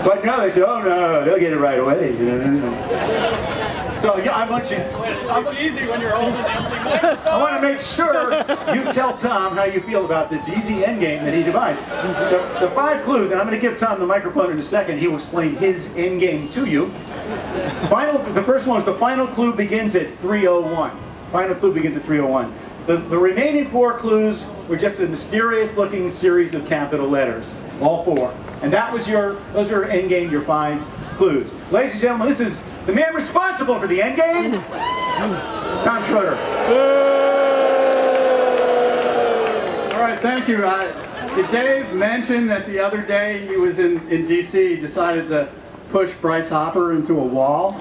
But now they say, oh no, they'll get it right away. So yeah, I want you. It's easy when you're holding the only one. I want to make sure you tell Tom how you feel about this easy end game that he devised. The 5 clues, and I'm going to give Tom the microphone in a second. He will explain his end game to you. The first one is the final clue begins at 3:01. Final clue begins at 3:01. The remaining 4 clues were just a mysterious-looking series of capital letters, all 4. And that was those are end game, your 5 clues. Ladies and gentlemen, this is the man responsible for the end game, Tom Schroeder. All right, thank you. Did Dave mention that the other day he was in D.C., he decided to push Bryce Hopper into a wall?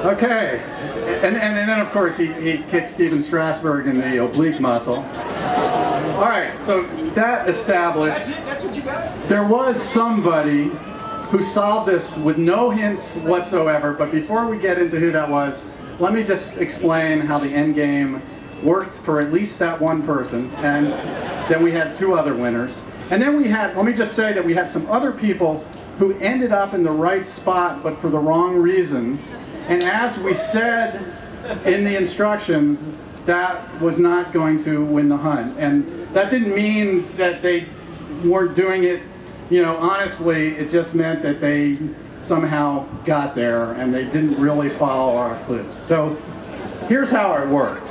Okay. And then, of course, he kicked Steven Strasberg in the oblique muscle. All right, so that established. That's what you got? There was somebody who solved this with no hints whatsoever, but before we get into who that was, let me just explain how the end game worked for at least that one person, and then we had 2 other winners. And then let me just say that we had some other people who ended up in the right spot, but for the wrong reasons. And as we said in the instructions, that was not going to win the hunt. And that didn't mean that they weren't doing it, honestly. It just meant that they somehow got there and they didn't really follow our clues. So here's how it worked.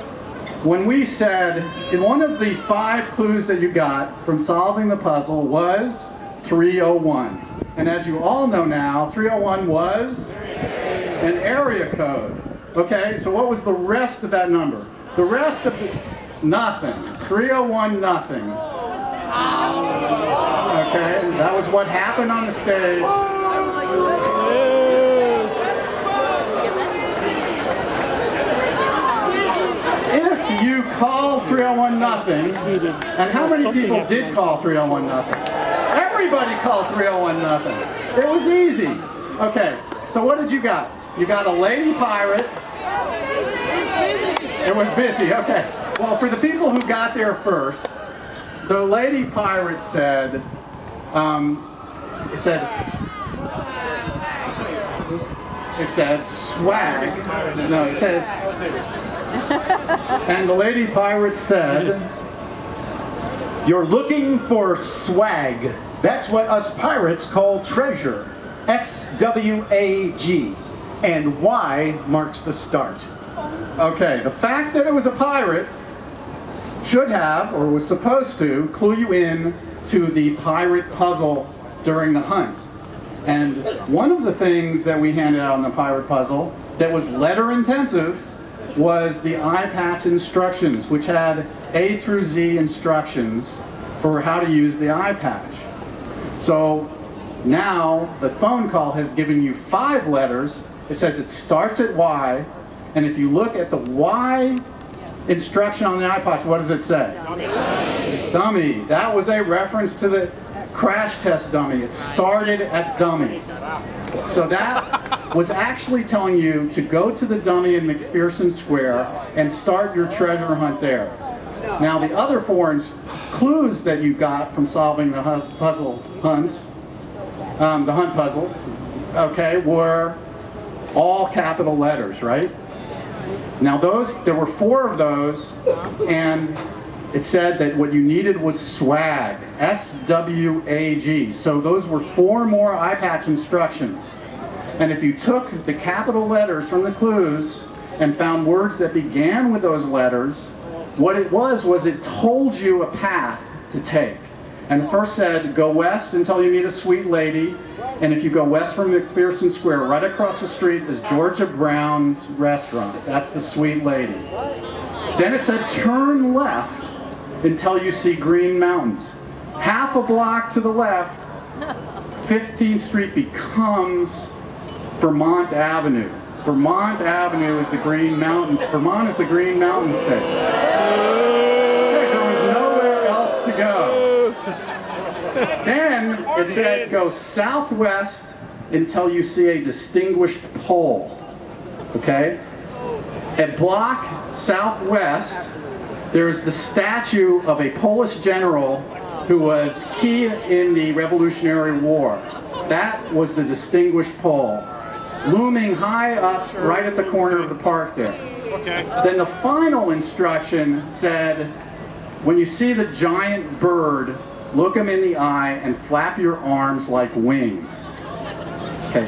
When we said, in one of the 5 clues that you got from solving the puzzle was 301. And as you all know now, 301 was an area code. Okay, so what was the rest of that number? The rest of nothing. 301 nothing. Okay, that was what happened on the stage. If you call 301 nothing, and how many people did call 301 nothing? Everybody called 301 nothing. It was easy. Okay, so what did you got? You got a lady pirate. It was busy, okay. Well, for the people who got there first, the lady pirate said, it said swag. No, it says, and the lady pirate said, you're looking for swag. That's what us pirates call treasure. S-W-A-G. And Y marks the start. Okay, the fact that it was a pirate should have, or was supposed to, clue you in to the pirate puzzle during the hunt. And one of the things that we handed out in the pirate puzzle that was letter intensive was the eye patch instructions, which had A through Z instructions for how to use the eye patch. So now the phone call has given you 5 letters. It says it starts at Y, and if you look at the Y instruction on the eye patch, what does it say? Dummy. Dummy. That was a reference to the crash test dummy. It started at dummy. So that was actually telling you to go to the dummy in McPherson Square and start your treasure hunt there. Now the other 4 clues that you got from solving the puzzle hunts, the hunt puzzles, okay, were all capital letters, right? Now there were 4 of those, and it said that what you needed was swag, S-W-A-G. So those were 4 more eye patch instructions. And if you took the capital letters from the clues and found words that began with those letters, what it was it told you a path to take. And the first said, go west until you meet a sweet lady. And if you go west from McPherson Square, right across the street is Georgia Brown's restaurant. That's the sweet lady. Then it said, turn left until you see Green Mountains. Half a block to the left, 15th Street becomes Vermont Avenue. Vermont Avenue is the Green Mountains. Vermont is the Green Mountain State. Okay, there was nowhere else to go. Then it said go southwest until you see a distinguished pole. Okay? A block southwest, there's the statue of a Polish general who was key in the Revolutionary War. That was the distinguished pole, looming high up right at the corner of the park there. Okay. Then the final instruction said, when you see the giant bird, look him in the eye and flap your arms like wings. Okay.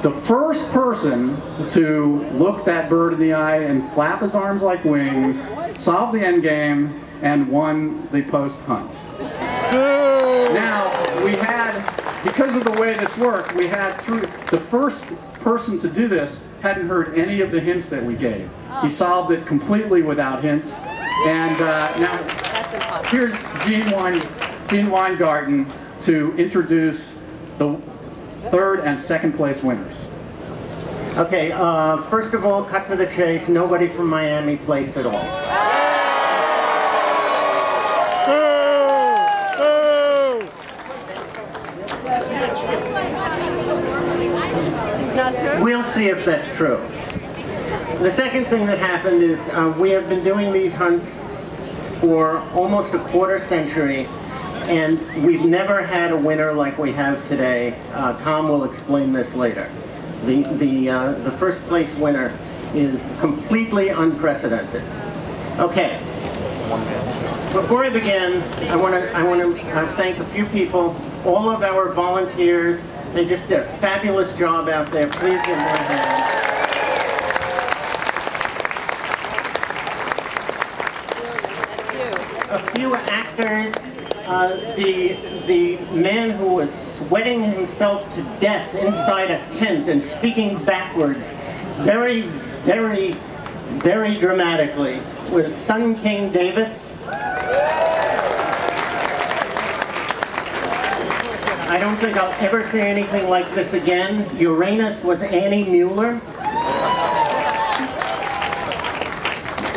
The first person to look that bird in the eye and flap his arms like wings solved the end game and won the post hunt. Now, we had, because of the way this worked, we had the first person to do this hadn't heard any of the hints that we gave. He solved it completely without hints. And now, here's Gene Weingarten to introduce the third and second place winners. Okay, first of all, cut to the chase. Nobody from Miami placed at all. We'll see if that's true. The second thing that happened is we have been doing these hunts for almost a quarter century, and we've never had a winner like we have today. Tom will explain this later. The first place winner is completely unprecedented. Okay. Before I begin, I want to thank a few people, all of our volunteers. They just did a fabulous job out there. Please give them a hand. A few actors. The man who was sweating himself to death inside a tent and speaking backwards very, very, very dramatically was Sun King Davis. I don't think I'll ever say anything like this again. Uranus was Annie Mueller.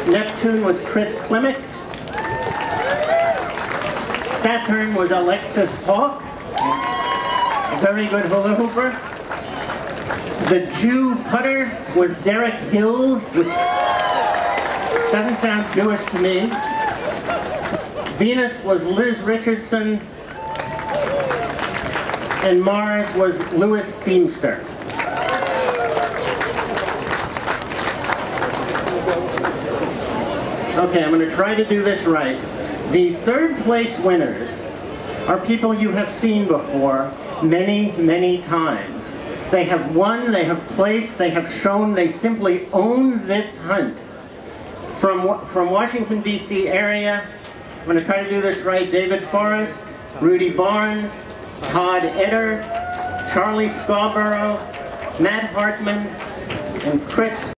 Neptune was Chris Klimek. Saturn was Alexis Hawk, a very good hula hooper. The Jew putter was Derek Hills, which doesn't sound Jewish to me. Venus was Liz Richardson, and Mars was Louis Beamster. Okay, I'm going to try to do this right. The third place winners are people you have seen before many, many times. They have won, they have placed, they have shown they simply own this hunt. From Washington, D.C. area, I'm going to try to do this right, David Forrest, Rudy Barnes, Todd Eder, Charlie Scarborough, Matt Hartman, and Chris